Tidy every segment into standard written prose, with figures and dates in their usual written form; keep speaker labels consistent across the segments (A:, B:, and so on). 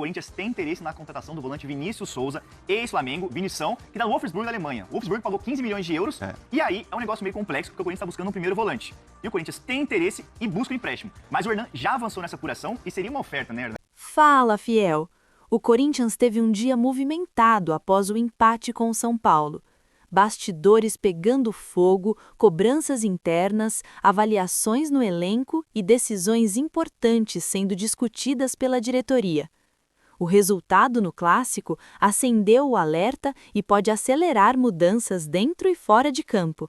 A: O Corinthians tem interesse na contratação do volante Vinícius Souza, ex-Flamengo, Vinição, que tá no Wolfsburg da Alemanha. O Wolfsburg pagou 15 milhões de euros, e aí é um negócio meio complexo, porque o Corinthians está buscando um primeiro volante. E o Corinthians tem interesse e busca um empréstimo. Mas o Hernan já avançou nessa apuração e seria uma oferta, né, Hernan?
B: Fala, fiel! O Corinthians teve um dia movimentado após o empate com o São Paulo. Bastidores pegando fogo, cobranças internas, avaliações no elenco e decisões importantes sendo discutidas pela diretoria. O resultado no clássico acendeu o alerta e pode acelerar mudanças dentro e fora de campo.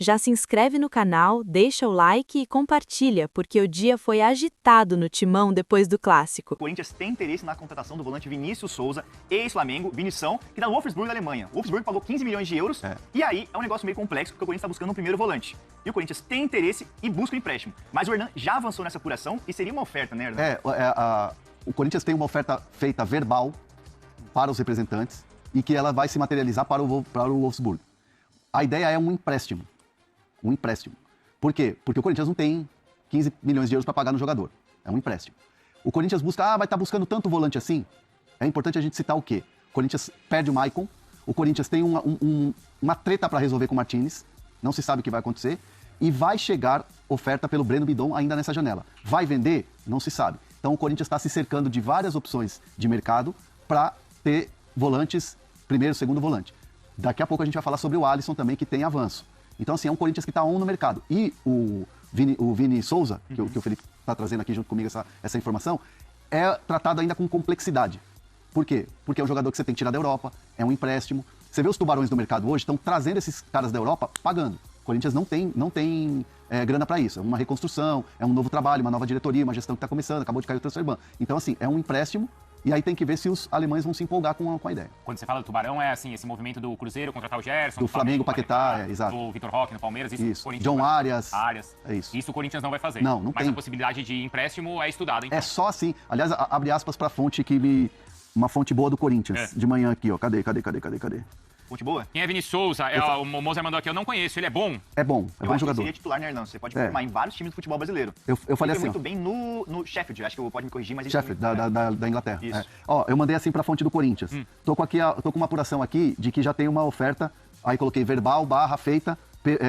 B: Já se inscreve no canal, deixa o like e compartilha, porque o dia foi agitado no timão depois do clássico.
A: O Corinthians tem interesse na contratação do volante Vinícius Souza, ex-Flamengo, Vinição, que tá no Wolfsburg da Alemanha. O Wolfsburg pagou 15 milhões de euros, e aí é um negócio meio complexo, porque o Corinthians está buscando um primeiro volante. E o Corinthians tem interesse e busca um empréstimo. Mas o Hernan já avançou nessa apuração e seria uma oferta, né, Hernan?
C: O Corinthians tem uma oferta feita verbal para os representantes e que ela vai se materializar para o Wolfsburg. A ideia é um empréstimo. Um empréstimo. Por quê? Porque o Corinthians não tem 15 milhões de euros para pagar no jogador. É um empréstimo. O Corinthians busca, vai estar buscando tanto volante assim? É importante a gente citar o quê? O Corinthians perde o Maicon, o Corinthians tem uma treta para resolver com o Martínez, não se sabe o que vai acontecer, e vai chegar oferta pelo Breno Bidon ainda nessa janela. Vai vender? Não se sabe. Então o Corinthians está se cercando de várias opções de mercado para ter volantes, primeiro, segundo volante. Daqui a pouco a gente vai falar sobre o Alisson também, que tem avanço. Então, assim, é um Corinthians que está on no mercado. E o Vini Souza, que o Felipe está trazendo aqui junto comigo essa informação, é tratado ainda com complexidade. Por quê? Porque é um jogador que você tem que tirar da Europa, é um empréstimo. Você vê os tubarões do mercado hoje, estão trazendo esses caras da Europa pagando. O Corinthians não tem grana para isso. É uma reconstrução, é um novo trabalho, uma nova diretoria, uma gestão que está começando, acabou de cair o transfer ban. Então, assim, é um empréstimo. E aí tem que ver se os alemães vão se empolgar com a ideia.
D: Quando você fala do Tubarão, é assim, esse movimento do Cruzeiro contratar o Gerson,
C: do Flamengo, Paquetá, exato.
D: Do Vitor Roque no Palmeiras,
C: isso.
D: Corinthians
C: John Arias.
D: É isso. Isso o Corinthians não vai fazer.
C: Não
D: Mas
C: tem.
D: a possibilidade de empréstimo é estudada, então.
C: É só assim. Aliás, abre aspas pra fonte uma fonte boa do Corinthians, de manhã aqui, ó. Cadê?
A: Fonte boa?
D: Quem é Vini Souza? O Mozer mandou aqui, eu não conheço, ele é bom?
C: É bom jogador.
A: Seria titular, né, Hernan? Você pode formar em vários times do futebol brasileiro.
C: Eu falei assim,
A: muito bem no Sheffield, acho que pode me corrigir, mas...
C: Sheffield, da Inglaterra.
A: Isso.
C: Ó, eu mandei assim pra fonte do Corinthians. Tô com uma apuração aqui de que já tem uma oferta, aí coloquei verbal, feita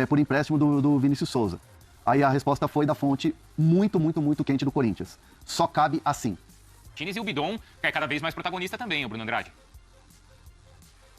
C: por empréstimo do Vinícius Souza. Aí a resposta foi da fonte muito quente do Corinthians. Só cabe assim.
D: Martínez e o Bidon, que é cada vez mais protagonista também, o Bruno Andrade.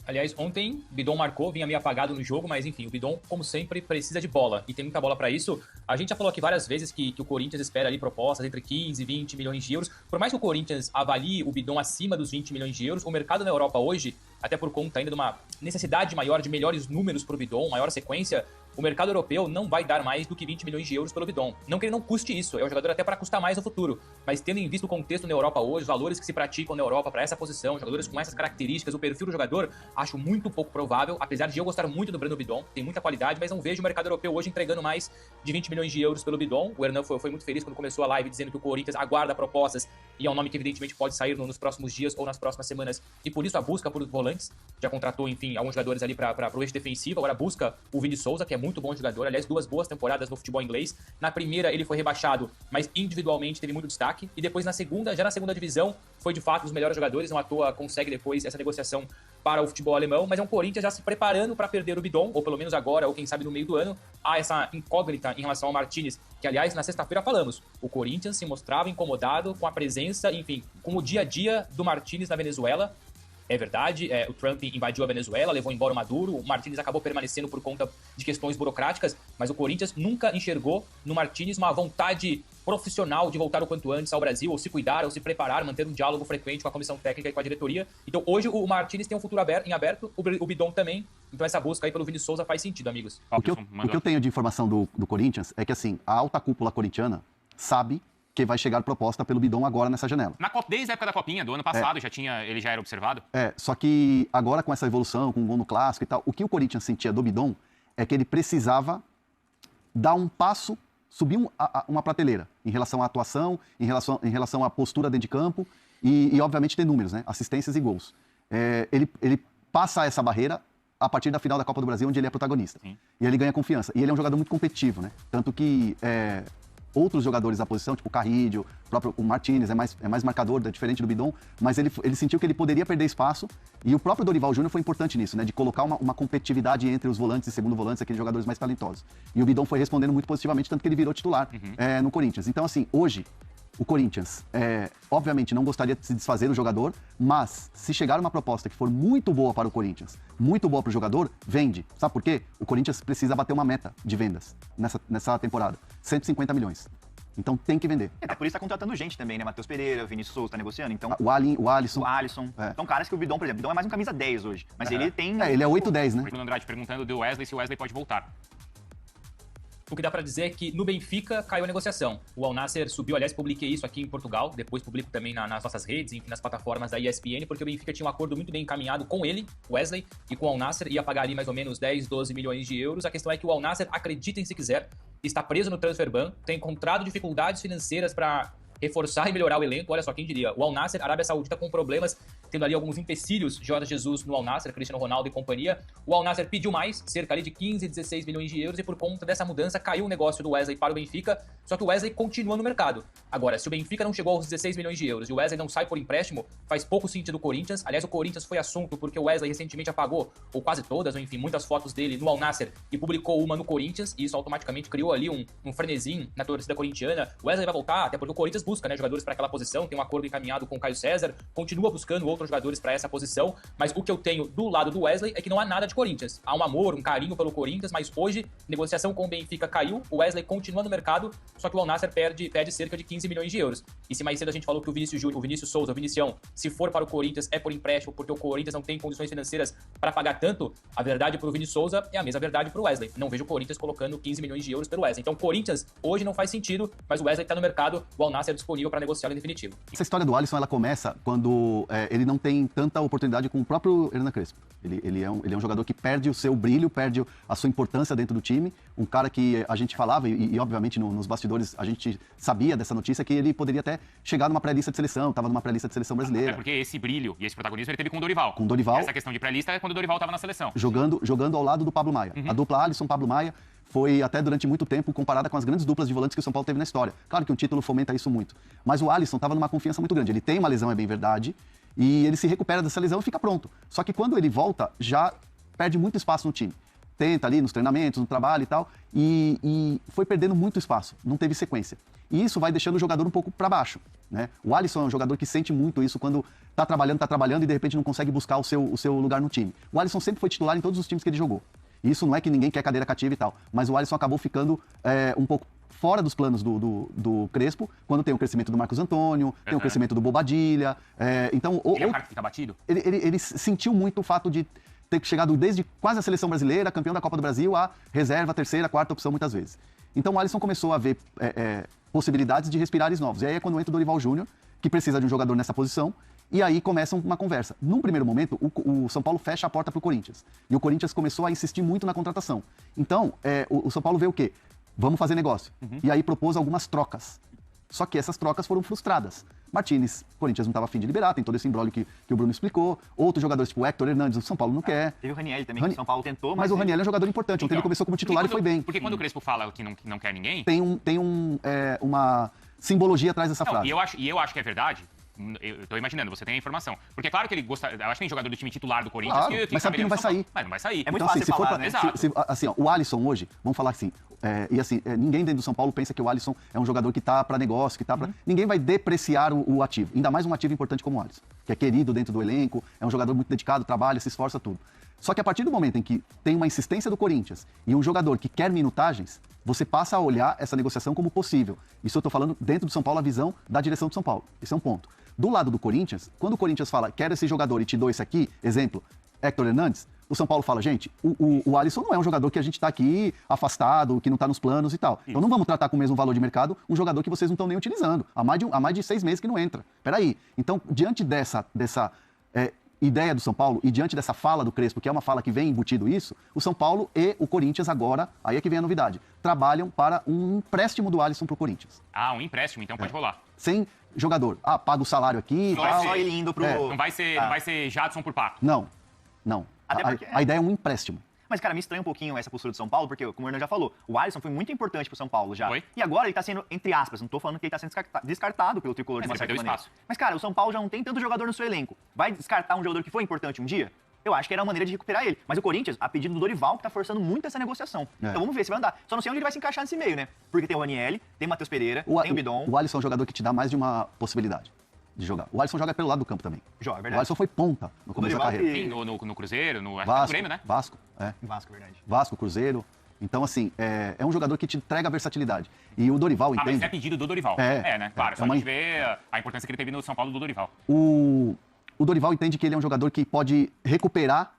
E: Aliás, ontem Bidon marcou, vinha meio apagado no jogo, mas enfim, o Bidon, como sempre, precisa de bola. E tem muita bola para isso. A gente já falou aqui várias vezes que o Corinthians espera ali propostas entre 15 e 20 milhões de euros. Por mais que o Corinthians avalie o Bidon acima dos 20 milhões de euros, o mercado na Europa hoje, até por conta ainda de uma necessidade maior de melhores números para o Bidon, maior sequência, o mercado europeu não vai dar mais do que 20 milhões de euros pelo Bidon. Não que ele não custe isso, é um jogador até para custar mais no futuro. Mas tendo em vista o contexto na Europa hoje, os valores que se praticam na Europa para essa posição, jogadores com essas características, o perfil do jogador, acho muito pouco provável, apesar de eu gostar muito do Breno Bidon, tem muita qualidade, mas não vejo o mercado europeu hoje entregando mais de 20 milhões de euros pelo Bidon. O Hernan foi muito feliz quando começou a live dizendo que o Corinthians aguarda propostas e é um nome que evidentemente pode sair nos próximos dias ou nas próximas semanas, e por isso a busca por volantes. Já contratou, enfim, alguns jogadores ali para o eixo defensivo, agora busca o Vini Souza, que é muito bom jogador, aliás, 2 boas temporadas no futebol inglês. Na primeira ele foi rebaixado, mas individualmente teve muito destaque, e depois na segunda divisão, foi de fato um dos melhores jogadores, não à toa consegue depois essa negociação para o futebol alemão, mas é um Corinthians já se preparando para perder o Bidon, ou pelo menos agora, ou quem sabe no meio do ano. Há essa incógnita em relação ao Martínez, que aliás na sexta-feira falamos, o Corinthians se mostrava incomodado com a presença, enfim, com o dia a dia do Martínez na Venezuela. É verdade, o Trump invadiu a Venezuela, levou embora o Maduro, o Martínez acabou permanecendo por conta de questões burocráticas, mas o Corinthians nunca enxergou no Martínez uma vontade profissional de voltar o quanto antes ao Brasil, ou se cuidar, ou se preparar, manter um diálogo frequente com a comissão técnica e com a diretoria. Então hoje o Martínez tem um futuro em aberto, o Bidon também, então essa busca aí pelo Vini Souza faz sentido, amigos.
C: O que eu tenho de informação do Corinthians é que assim, a alta cúpula corintiana sabe que vai chegar proposta pelo Bidon agora nessa janela.
D: Desde a época da Copinha, do ano passado, ele já era observado?
C: Só que agora com essa evolução, com o gol no clássico e tal, o que o Corinthians sentia do Bidon é que ele precisava dar um passo, subir uma prateleira em relação à atuação, em relação à postura dentro de campo e obviamente ter números, né? Assistências e gols. Ele passa essa barreira a partir da final da Copa do Brasil, onde ele é protagonista. Sim. E ele ganha confiança. E ele é um jogador muito competitivo, né? Tanto que outros jogadores da posição, tipo o Carrillo, o Martínez, é mais marcador, é diferente do Bidon, mas ele sentiu que ele poderia perder espaço, e o próprio Dorival Júnior foi importante nisso, né, de colocar uma competitividade entre os volantes e segundo volantes, aqueles jogadores mais talentosos. E o Bidon foi respondendo muito positivamente, tanto que ele virou titular no Corinthians. Então, assim, hoje, o Corinthians, obviamente, não gostaria de se desfazer do jogador, mas se chegar uma proposta que for muito boa para o Corinthians, muito boa para o jogador, vende. Sabe por quê? O Corinthians precisa bater uma meta de vendas nessa temporada. 150 milhões. Então tem que vender.
A: Até por isso tá contratando gente também, né? Matheus Pereira, Vinícius Souza tá negociando, então...
C: O Alisson.
A: O Alisson. Então caras que o Bidon, por exemplo, o Bidon é mais um camisa 10 hoje, mas ele tem...
C: ele é 8-10, né?
D: Bruno Andrade perguntando do Wesley se o Wesley pode voltar.
E: O que dá pra dizer é que no Benfica caiu a negociação. O Al Nassr subiu, aliás, publiquei isso aqui em Portugal, depois publico também nas nossas redes, enfim, nas plataformas da ESPN, porque o Benfica tinha um acordo muito bem encaminhado com ele, Wesley, e com o Al Nassr, ia pagar ali mais ou menos 10, 12 milhões de euros. A questão é que o Al Nassr, acreditem se quiser, está preso no transfer ban, tem encontrado dificuldades financeiras para reforçar e melhorar o elenco. Olha só, quem diria? O Al Nassr, Arábia Saudita com problemas, tendo ali alguns empecilhos, Jorge Jesus no Al Nassr, Cristiano Ronaldo e companhia. O Al Nassr pediu mais, cerca ali de 15, 16 milhões de euros, e por conta dessa mudança caiu o negócio do Wesley para o Benfica, só que o Wesley continua no mercado. Agora, se o Benfica não chegou aos 16 milhões de euros e o Wesley não sai por empréstimo, faz pouco sentido o Corinthians. Aliás, o Corinthians foi assunto porque o Wesley recentemente apagou, ou quase todas, ou enfim, muitas fotos dele no Al Nassr e publicou uma no Corinthians, e isso automaticamente criou ali um frenesim na torcida corintiana. O Wesley vai voltar, até porque o Corinthians busca, né, jogadores para aquela posição, tem um acordo encaminhado com o Caio César, continua buscando outros jogadores para essa posição, mas o que eu tenho do lado do Wesley é que não há nada de Corinthians. Há um amor, um carinho pelo Corinthians, mas hoje, negociação com o Benfica caiu, o Wesley continua no mercado, só que o Al Nassr perde cerca de 15 milhões de euros. E se mais cedo a gente falou que o Vinícius Souza, o Vinicião, se for para o Corinthians é por empréstimo, porque o Corinthians não tem condições financeiras para pagar tanto, a verdade pro Vinícius Souza é a mesma verdade pro Wesley. Não vejo o Corinthians colocando 15 milhões de euros pelo Wesley. Então, o Corinthians hoje não faz sentido, mas o Wesley tá no mercado, o Al Nassr é disponível para negociar em definitivo.
C: Essa história do Alisson, ela começa quando ele não tem tanta oportunidade com o próprio Hernan Crespo. Ele é um jogador que perde o seu brilho, perde a sua importância dentro do time. Um cara que a gente falava, e obviamente nos bastidores a gente sabia dessa notícia, que ele poderia até chegar numa pré-lista de seleção, estava numa pré-lista de seleção brasileira.
D: É porque esse brilho e esse protagonismo ele teve com o Dorival.
C: Com o Dorival.
D: Essa questão de pré-lista é quando o Dorival estava na seleção.
C: Jogando ao lado do Pablo Maia. A dupla Alisson-Pablo Maia foi até durante muito tempo comparada com as grandes duplas de volantes que o São Paulo teve na história. Claro que um título fomenta isso muito. Mas o Alisson estava numa confiança muito grande. Ele tem uma lesão, é bem verdade, e ele se recupera dessa lesão e fica pronto. Só que quando ele volta, já perde muito espaço no time. Tenta ali nos treinamentos, no trabalho e tal, e foi perdendo muito espaço, não teve sequência. E isso vai deixando o jogador um pouco para baixo, né? O Alisson é um jogador que sente muito isso quando tá trabalhando e de repente não consegue buscar o seu lugar no time. O Alisson sempre foi titular em todos os times que ele jogou. Isso não é que ninguém quer cadeira cativa e tal, mas o Alisson acabou ficando um pouco fora dos planos do Crespo, quando tem o crescimento do Marcos Antônio, tem o crescimento do Bobadilha. Então,
D: ele é um cara que fica batido?
C: Ele sentiu muito o fato de ter chegado desde quase a seleção brasileira, campeão da Copa do Brasil, a reserva, terceira, quarta opção muitas vezes. Então o Alisson começou a ver possibilidades de respirares novos. E aí é quando entra o Dorival Júnior, que precisa de um jogador nessa posição, e aí começa uma conversa. Num primeiro momento, o São Paulo fecha a porta para o Corinthians. E o Corinthians começou a insistir muito na contratação. Então, o São Paulo vê o quê? Vamos fazer negócio. E aí propôs algumas trocas. Só que essas trocas foram frustradas. Martínez, o Corinthians não estava afim de liberar, tem todo esse imbróglio que o Bruno explicou. Outros jogadores, tipo o Hector Hernandes, o São Paulo não quer.
A: Teve o Ranieri também, que o São Paulo tentou,
C: mas o Ranieri é um jogador importante. Ontem ele começou como titular e foi bem.
D: Porque quando o Crespo fala que não quer ninguém...
C: Tem uma simbologia atrás dessa frase.
D: E eu acho que é verdade. Eu tô imaginando, você tem a informação. Porque é claro que ele gosta. Eu acho que tem jogador do time titular do Corinthians que
C: mas sabe que não vai sair.
D: Mas não vai sair.
A: É muito
C: então,
A: fácil falar, né?
C: Assim, ó, o Alisson hoje, vamos falar assim, ninguém dentro do São Paulo pensa que o Alisson é um jogador que tá para negócio, que tá para... Ninguém vai depreciar o ativo. Ainda mais um ativo importante como o Alisson, que é querido dentro do elenco, é um jogador muito dedicado, trabalha, se esforça, tudo. Só que a partir do momento em que tem uma insistência do Corinthians e um jogador que quer minutagens, você passa a olhar essa negociação como possível. Isso eu estou falando dentro do São Paulo, a visão da direção do São Paulo. Esse é um ponto. Do lado do Corinthians, quando o Corinthians fala, quero esse jogador e te dou esse aqui, exemplo, Hector Hernandes, o São Paulo fala, gente, o Alisson não é um jogador que a gente está aqui afastado, que não está nos planos e tal. Isso. Então não vamos tratar com o mesmo valor de mercado um jogador que vocês não estão nem utilizando. Há mais de 6 meses que não entra. Peraí. Então, diante dessa ideia do São Paulo e diante dessa fala do Crespo, que é uma fala que vem embutido isso, o São Paulo e o Corinthians agora, aí é que vem a novidade, trabalham para um empréstimo do Alisson pro Corinthians.
D: Ah, um empréstimo, então pode rolar.
C: Sem jogador. Paga o salário aqui.
A: Não é só ele indo pro...
D: Não vai ser Jadson por Pato.
C: Não.
A: Até porque...
C: A ideia é um empréstimo.
A: Mas, cara, me estranha um pouquinho essa postura do São Paulo, porque, como o Hernan já falou, o Alisson foi muito importante pro São Paulo já.
D: Foi.
A: E agora ele tá sendo, entre aspas, não tô falando que ele tá sendo descartado pelo tricolor de uma
D: Mas
A: certa
D: perdeu
A: maneira.
D: espaço.
A: Mas, cara, o São Paulo já não tem tanto jogador no seu elenco. Vai descartar um jogador que foi importante um dia? Eu acho que era uma maneira de recuperar ele. Mas o Corinthians, a pedido do Dorival, que tá forçando muito essa negociação. Então vamos ver se vai andar. Só não sei onde ele vai se encaixar nesse meio, né? Porque tem o Aniele, tem o Matheus Pereira, tem o Bidon.
C: O Alisson é um jogador que te dá mais de uma possibilidade de jogar. O Alisson joga pelo lado do campo também.
A: Joga,
C: O
A: verdade.
C: Alisson foi ponta no começo da
A: Dorival
C: carreira.
A: que-
D: Sim, no Cruzeiro, no
C: Vasco,
D: Grêmio, né?
C: Vasco, é.
A: Vasco, verdade.
C: Vasco, Cruzeiro. Então, assim, é um jogador que te entrega versatilidade. E o Dorival
D: Ah, mas
C: entende.
D: é pedido do Dorival. Né? Claro, só a gente vê a importância que ele teve no São Paulo do Dorival.
C: O Dorival entende que ele é um jogador que pode recuperar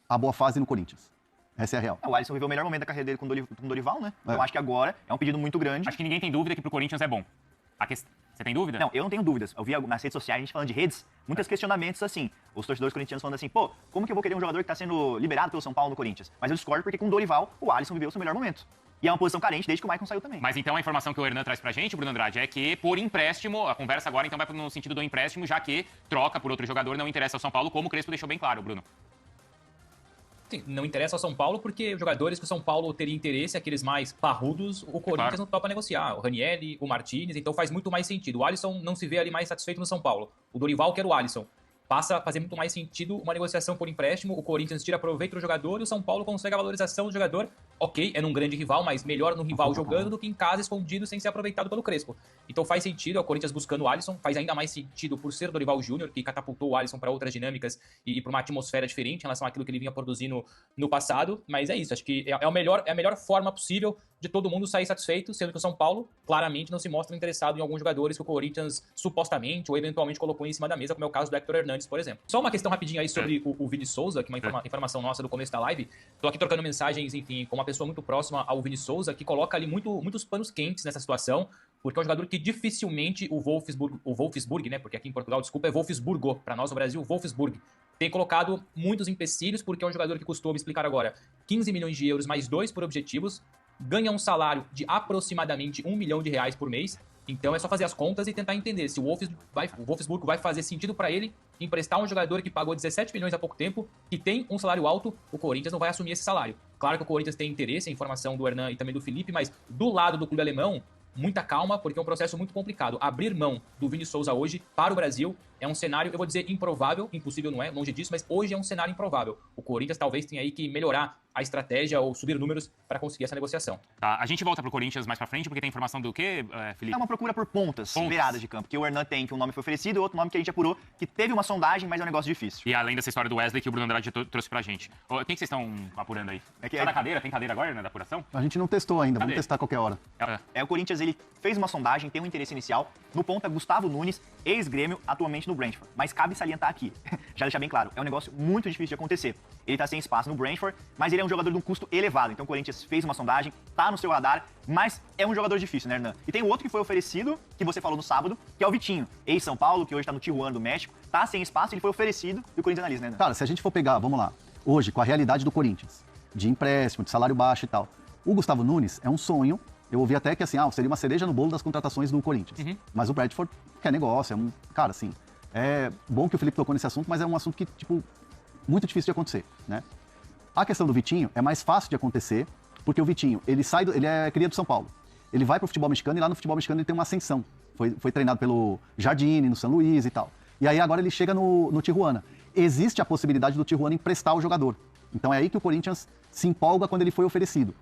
C: a boa fase no Corinthians. Essa é a real.
A: O Alisson viveu o melhor momento da carreira dele com o Dorival, né?
C: É.
A: Eu acho que agora é um pedido muito grande.
D: Acho que ninguém tem dúvida que pro Corinthians é bom. Você tem dúvida?
A: Não, eu não tenho dúvidas. Eu vi nas redes sociais, a gente falando de redes, muitos questionamentos assim. Os torcedores corintianos falando assim, pô, como que eu vou querer um jogador que tá sendo liberado pelo São Paulo no Corinthians? Mas eu discordo porque com o Dorival, o Alisson viveu o seu melhor momento. E é uma posição carente desde que o Maicon saiu também.
D: Mas então a informação que o Hernan traz pra gente, Bruno Andrade, é que por empréstimo, a conversa agora então vai no sentido do empréstimo, já que troca por outro jogador não interessa ao São Paulo, como o Crespo deixou bem claro, Bruno.
E: Sim, não interessa ao São Paulo, porque os jogadores que o São Paulo teria interesse, aqueles mais parrudos, o Corinthians não topa negociar. O Ranieri, o Martinez, então faz muito mais sentido. O Alisson não se vê ali mais satisfeito no São Paulo. O Dorival quer o Alisson. Passa a fazer muito mais sentido uma negociação por empréstimo, o Corinthians tira proveito do jogador e o São Paulo consegue a valorização do jogador. Ok, é num grande rival, mas melhor no rival jogando do que em casa escondido sem ser aproveitado pelo Crespo. Então faz sentido, é o Corinthians buscando o Alisson, faz ainda mais sentido por ser o Dorival Júnior, que catapultou o Alisson para outras dinâmicas e para uma atmosfera diferente em relação àquilo que ele vinha produzindo no passado. Mas é isso, acho que é a melhor forma possível de todo mundo sair satisfeito, sendo que o São Paulo claramente não se mostra interessado em alguns jogadores que o Corinthians supostamente ou eventualmente colocou em cima da mesa, como é o caso do Héctor Hernandes, por exemplo. Só uma questão rapidinha aí sobre o Vini Souza, que é uma informação nossa do começo da live. Tô aqui trocando mensagens, enfim, com uma pessoa muito próxima ao Vini Souza, que coloca ali muitos panos quentes nessa situação, porque é um jogador que dificilmente o Wolfsburg, né, porque aqui em Portugal, desculpa, é Wolfsburgo, para nós no Brasil, Wolfsburg, tem colocado muitos empecilhos, porque é um jogador que custou, me explicar agora, 15 milhões de euros mais 2 por objetivos, ganha um salário de aproximadamente 1 milhão de reais por mês. Então é só fazer as contas e tentar entender se o Wolfsburg vai fazer sentido para ele emprestar um jogador que pagou 17 milhões há pouco tempo, que tem um salário alto, o Corinthians não vai assumir esse salário. Claro que o Corinthians tem interesse, a informação do Hernan e também do Felipe, mas do lado do clube alemão, muita calma, porque é um processo muito complicado. Abrir mão do Vini Souza hoje para o Brasil é um cenário, eu vou dizer, improvável, impossível não é, longe disso, mas hoje é um cenário improvável. O Corinthians talvez tenha aí que melhorar a estratégia ou subir números para conseguir essa negociação.
D: Tá, a gente volta pro Corinthians mais pra frente, porque tem informação do quê, Felipe?
A: É uma procura por pontas, beiradas de campo, que o Hernan tem, que um nome foi oferecido, e outro nome que a gente apurou, que teve uma sondagem, mas é um negócio difícil.
D: E além dessa história do Wesley que o Bruno Andrade trouxe pra gente. Quem que vocês estão apurando aí? Tá na cadeira? Tem cadeira agora, né, da apuração?
C: A gente não testou ainda, vamos
D: Cadê?
C: testar a qualquer hora.
A: O Corinthians, ele fez uma sondagem, tem um interesse inicial, no ponta Gustavo Nunes, ex-Grêmio, atualmente no Brentford. Mas cabe salientar aqui, já deixar bem claro, é um negócio muito difícil de acontecer. Ele tá sem espaço no Brentford, mas ele é um jogador de um custo elevado. Então o Corinthians fez uma sondagem, tá no seu radar, mas é um jogador difícil, né, Hernan? E tem outro que foi oferecido, que você falou no sábado, que é o Vitinho, ex-São Paulo, que hoje tá no Tijuana do México, tá sem espaço, ele foi oferecido e o Corinthians analisa, né, Hernan?
C: Cara, se a gente for pegar, vamos lá, hoje, com a realidade do Corinthians, de empréstimo, de salário baixo e tal, o Gustavo Nunes é um sonho. Eu ouvi até que, assim, seria uma cereja no bolo das contratações do Corinthians. Mas o Bradford quer negócio, cara, assim, é bom que o Felipe tocou nesse assunto, mas é um assunto que, tipo, muito difícil de acontecer, né? A questão do Vitinho é mais fácil de acontecer, porque o Vitinho, ele é cria do São Paulo. Ele vai pro futebol mexicano e lá no futebol mexicano ele tem uma ascensão. Foi treinado pelo Jardine, no São Luís e tal. E aí agora ele chega no Tijuana. Existe a possibilidade do Tijuana emprestar o jogador. Então é aí que o Corinthians se empolga quando ele foi oferecido.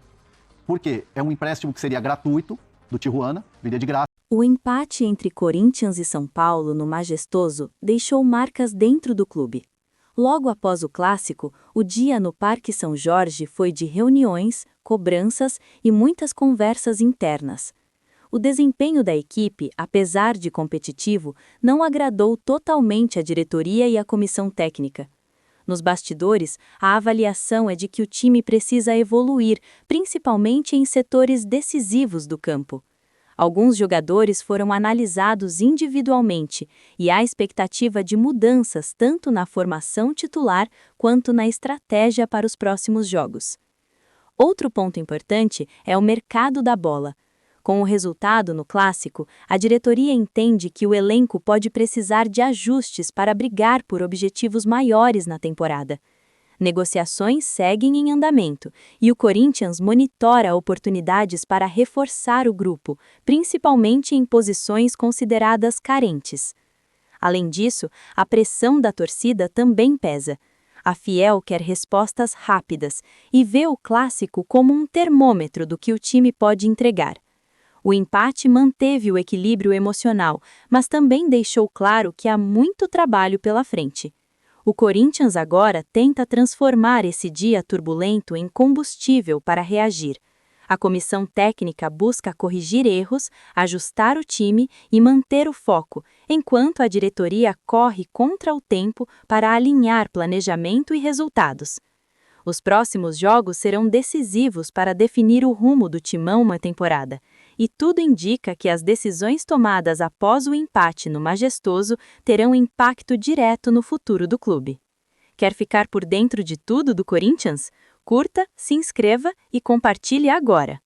C: Porque é um empréstimo que seria gratuito, do Tijuana, viria de graça.
B: O empate entre Corinthians e São Paulo no Majestoso deixou marcas dentro do clube. Logo após o clássico, o dia no Parque São Jorge foi de reuniões, cobranças e muitas conversas internas. O desempenho da equipe, apesar de competitivo, não agradou totalmente a diretoria e a comissão técnica. Nos bastidores, a avaliação é de que o time precisa evoluir, principalmente em setores decisivos do campo. Alguns jogadores foram analisados individualmente e há expectativa de mudanças tanto na formação titular quanto na estratégia para os próximos jogos. Outro ponto importante é o mercado da bola. Com o resultado no clássico, a diretoria entende que o elenco pode precisar de ajustes para brigar por objetivos maiores na temporada. Negociações seguem em andamento e o Corinthians monitora oportunidades para reforçar o grupo, principalmente em posições consideradas carentes. Além disso, a pressão da torcida também pesa. A Fiel quer respostas rápidas e vê o clássico como um termômetro do que o time pode entregar. O empate manteve o equilíbrio emocional, mas também deixou claro que há muito trabalho pela frente. O Corinthians agora tenta transformar esse dia turbulento em combustível para reagir. A comissão técnica busca corrigir erros, ajustar o time e manter o foco, enquanto a diretoria corre contra o tempo para alinhar planejamento e resultados. Os próximos jogos serão decisivos para definir o rumo do Timão na temporada, e tudo indica que as decisões tomadas após o empate no Majestoso terão impacto direto no futuro do clube. Quer ficar por dentro de tudo do Corinthians? Curta, se inscreva e compartilhe agora!